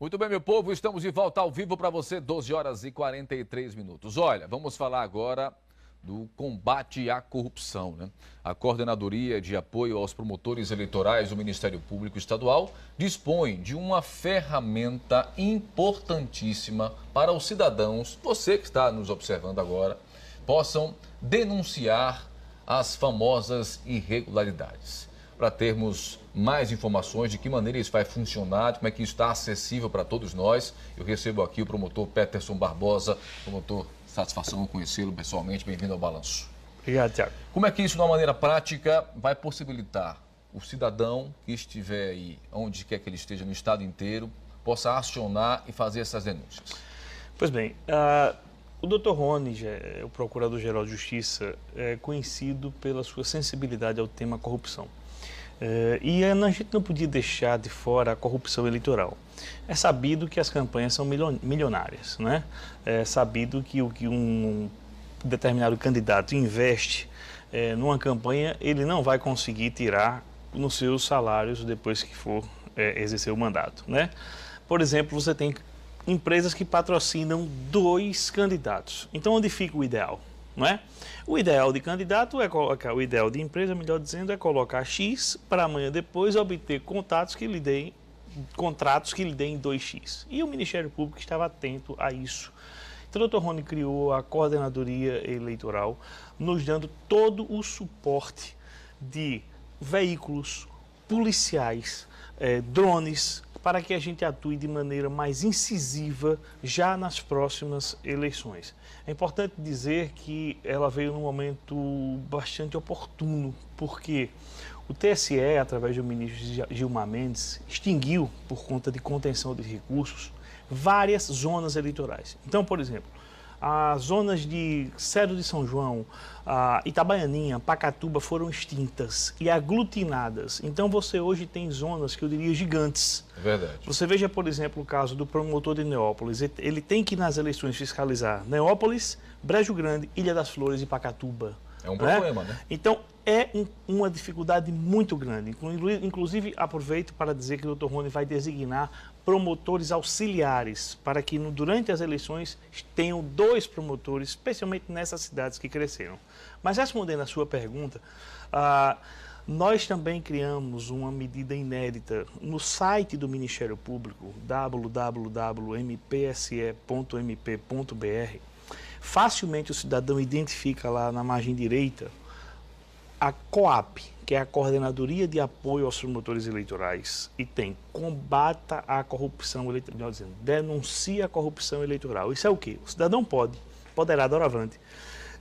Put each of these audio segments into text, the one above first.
Muito bem, meu povo, estamos de volta ao vivo para você, 12 horas e 43 minutos. Olha, vamos falar agora do combate à corrupção, né? A Coordenadoria de Apoio aos Promotores Eleitorais do Ministério Público Estadual dispõe de uma ferramenta importantíssima para os cidadãos, você que está nos observando agora, possam denunciar as famosas irregularidades. Para termos mais informações de que maneira isso vai funcionar, como é que isso está acessível para todos nós, eu recebo aqui o promotor Peterson Barbosa. Promotor, satisfação conhecê-lo pessoalmente, bem-vindo ao Balanço. Obrigado, Tiago. Como é que isso, de uma maneira prática, vai possibilitar o cidadão que estiver aí, onde quer que ele esteja, no estado inteiro, possa acionar e fazer essas denúncias? Pois bem, o Dr. Rony, o Procurador-Geral de Justiça, é conhecido pela sua sensibilidade ao tema corrupção. E a gente não podia deixar de fora a corrupção eleitoral. É sabido que as campanhas são milionárias, né? É sabido que o que um determinado candidato investe numa campanha, ele não vai conseguir tirar nos seus salários depois que for exercer o mandato, né? Por exemplo, você tem empresas que patrocinam 2 candidatos. Então, onde fica o ideal? Não é? O ideal de candidato é colocar, o ideal de empresa, melhor dizendo, é colocar X para amanhã depois obter contratos que lhe deem 2X. E o Ministério Público estava atento a isso. Então, o Dr. Rony criou a Coordenadoria Eleitoral, nos dando todo o suporte de veículos, policiais, drones, para que a gente atue de maneira mais incisiva já nas próximas eleições. É importante dizer que ela veio num momento bastante oportuno, porque o TSE, através do ministro Gilmar Mendes, extinguiu, por conta de contenção de recursos, várias zonas eleitorais. Então, por exemplo, as zonas de Cedro de São João, Itabaianinha, Pacatuba foram extintas e aglutinadas. Então você hoje tem zonas que eu diria gigantes. É verdade. Você veja, por exemplo, o caso do promotor de Neópolis. Ele tem que nas eleições fiscalizar Neópolis, Brejo Grande, Ilha das Flores e Pacatuba. É um problema, né? Então, uma dificuldade muito grande. Inclusive, aproveito para dizer que o Dr. Rony vai designar promotores auxiliares para que durante as eleições tenham 2 promotores, especialmente nessas cidades que cresceram. Mas respondendo à sua pergunta, nós também criamos uma medida inédita no site do Ministério Público, www.mpse.mp.br. Facilmente o cidadão identifica lá na margem direita a COAP, que é a Coordenadoria de Apoio aos Promotores Eleitorais, e tem combata a corrupção eleitoral, dizendo, denuncia a corrupção eleitoral. Isso é o quê? O cidadão poderá, doravante,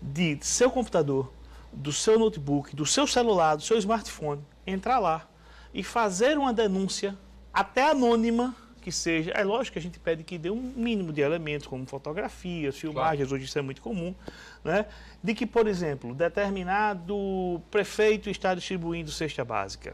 de seu computador, do seu notebook, do seu celular, do seu smartphone, entrar lá e fazer uma denúncia, até anônima, que seja, é lógico que a gente pede que dê um mínimo de elementos, como fotografias, filmagens, claro. Hoje isso é muito comum, né? De que, por exemplo, determinado prefeito está distribuindo cesta básica,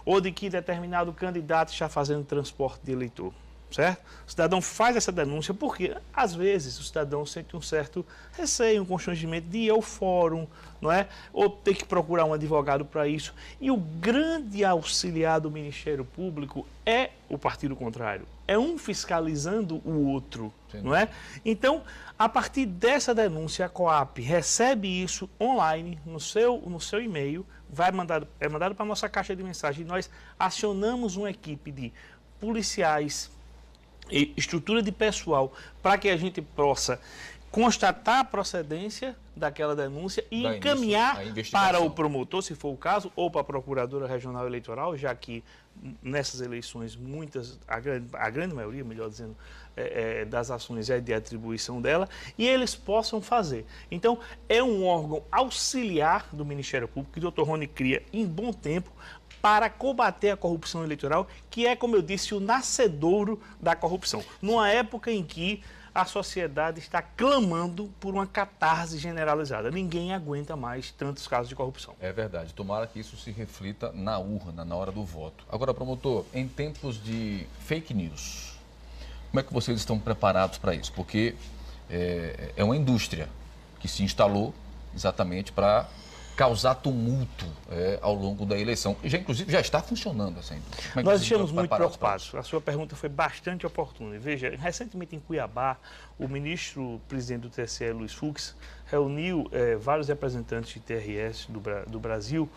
ou de que determinado candidato está fazendo transporte de eleitor, certo? O cidadão faz essa denúncia porque, às vezes, o cidadão sente um certo receio, um constrangimento de ir ao fórum, não é? Ou ter que procurar um advogado para isso. E o grande auxiliar do Ministério Público é o partido contrário. É um fiscalizando o outro, sim, não é? Então, a partir dessa denúncia, a COAP recebe isso online no seu e-mail, é mandado para a nossa caixa de mensagem, e nós acionamos uma equipe de policiais, e estrutura de pessoal, para que a gente possa constatar a procedência daquela denúncia e encaminhar para o promotor, se for o caso, ou para a Procuradora Regional Eleitoral, já que nessas eleições a grande maioria, melhor dizendo, das ações é de atribuição dela, e eles possam fazer. Então, é um órgão auxiliar do Ministério Público que o Dr. Rony cria em bom tempo para combater a corrupção eleitoral, que é, como eu disse, o nascedouro da corrupção. Numa época em que a sociedade está clamando por uma catarse generalizada. Ninguém aguenta mais tantos casos de corrupção. É verdade. Tomara que isso se reflita na urna, na hora do voto. Agora, promotor, em tempos de fake news, como é que vocês estão preparados para isso? Porque é uma indústria que se instalou exatamente para causar tumulto ao longo da eleição, que já, inclusive já está funcionando assim. Nós estamos muito preocupados. A sua pergunta foi bastante oportuna. Veja, recentemente em Cuiabá, o ministro-presidente do TSE, Luiz Fux, reuniu vários representantes de TRS do Brasil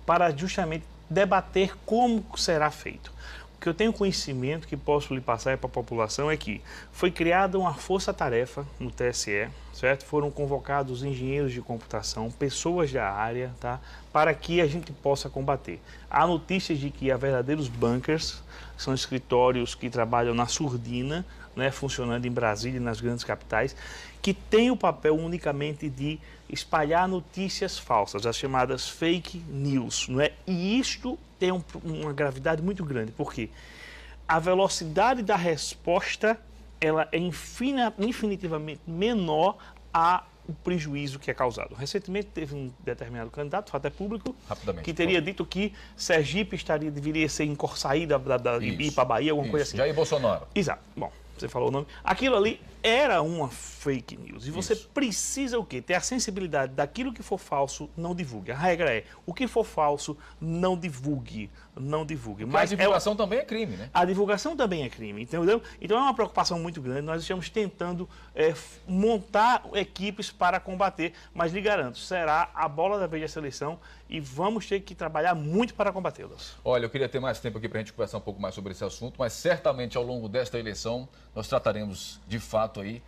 para justamente debater como será feito. O que eu tenho conhecimento que posso lhe passar para a população é que foi criada uma força-tarefa no TSE, certo? Foram convocados engenheiros de computação, pessoas da área, tá? Para que a gente possa combater. Há notícias de que há verdadeiros bunkers, são escritórios que trabalham na surdina, né, funcionando em Brasília e nas grandes capitais, que têm o papel unicamente de espalhar notícias falsas, as chamadas fake news, não é? E isto tem uma gravidade muito grande, porque a velocidade da resposta ela é infinitivamente menor ao prejuízo que é causado. Recentemente teve um determinado candidato, fato é público, que teria dito que Sergipe deveria ser sair de ir para a Bahia, alguma coisa assim. Jair Bolsonaro. Exato. Bom, você falou o nome. Aquilo ali era uma fake news. E você precisa o quê? Ter a sensibilidade daquilo que for falso, não divulgue. A regra é, o que for falso, não divulgue. Não divulgue. Mas a divulgação também é crime, né? A divulgação também é crime, entendeu? Então é uma preocupação muito grande. Nós estamos tentando montar equipes para combater, mas lhe garanto, será a bola da vez dessa eleição e vamos ter que trabalhar muito para combatê-las. Olha, eu queria ter mais tempo aqui para a gente conversar um pouco mais sobre esse assunto, mas certamente ao longo desta eleição nós trataremos de fato aí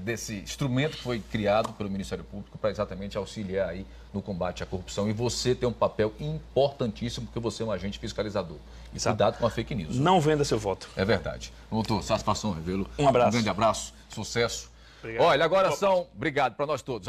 desse instrumento que foi criado pelo Ministério Público para exatamente auxiliar aí no combate à corrupção. E você tem um papel importantíssimo, porque você é um agente fiscalizador. E cuidado com a fake news. Não venda seu voto. É verdade. Doutor, satisfação revê-lo. Um abraço. Um grande abraço, sucesso. Obrigado. Olha, agora obrigado para nós todos.